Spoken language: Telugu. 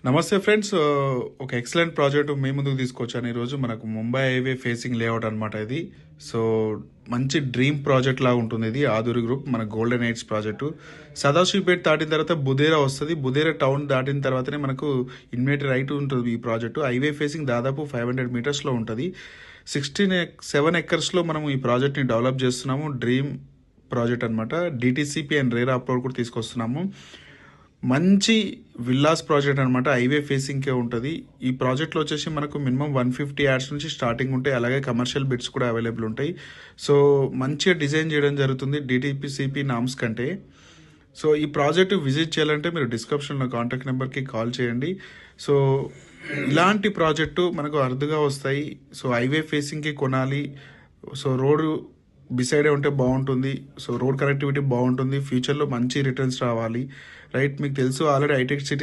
నమస్తే ఫ్రెండ్స్. ఒక ఎక్సలెంట్ ప్రాజెక్ట్ మీ ముందుకు తీసుకొచ్చాను ఈరోజు. మనకు ముంబై హైవే ఫేసింగ్ లేఅవుట్ అనమాట ఇది. సో మంచి డ్రీమ్ ప్రాజెక్ట్ లాగా ఉంటుంది ఇది. ఆదూరి గ్రూప్ మన గోల్డెన్ ఎయిడ్స్ ప్రాజెక్టు. సదాశివపేట దాటిన తర్వాత బుదేరా వస్తుంది. బుదేరా టౌన్ దాటిన తర్వాతనే మనకు ఇన్వేట్ రైట్ ఉంటుంది ఈ ప్రాజెక్టు. హైవే ఫేసింగ్ దాదాపు 500 మీటర్స్లో ఉంటుంది. 7 ఎకర్స్లో మనం ఈ ప్రాజెక్ట్ని డెవలప్ చేస్తున్నాము. డ్రీమ్ ప్రాజెక్ట్ అనమాట. డిటిసిపి అండ్ రేరా అప్లోడ్ కూడా తీసుకొస్తున్నాము. మంచి విల్లాస్ ప్రాజెక్ట్ అనమాట. హైవే ఫేసింగ్కే ఉంటుంది. ఈ ప్రాజెక్ట్లో వచ్చేసి మనకు మినిమం 150 యాడ్స్ నుంచి స్టార్టింగ్ ఉంటాయి. అలాగే కమర్షియల్ బిట్స్ కూడా అవైలబుల్ ఉంటాయి. సో మంచిగా డిజైన్ చేయడం జరుగుతుంది డిటిపిసిపి నామ్స్ కంటే. సో ఈ ప్రాజెక్ట్ విజిట్ చేయాలంటే మీరు డిస్క్రిప్షన్లో కాంటాక్ట్ నెంబర్కి కాల్ చేయండి. సో ఇలాంటి ప్రాజెక్టు మనకు అరుదుగా వస్తాయి. సో హైవే ఫేసింగ్కి కొనాలి. సో రోడ్డు బిసైడే ఉంటే బాగుంటుంది. సో రోడ్ కనెక్టివిటీ బాగుంటుంది. ఫ్యూచర్లో మంచి రిటర్న్స్ రావాలి. రైట్, మీకు తెలుసు ఆల్రెడీ హైటెక్ సిటీ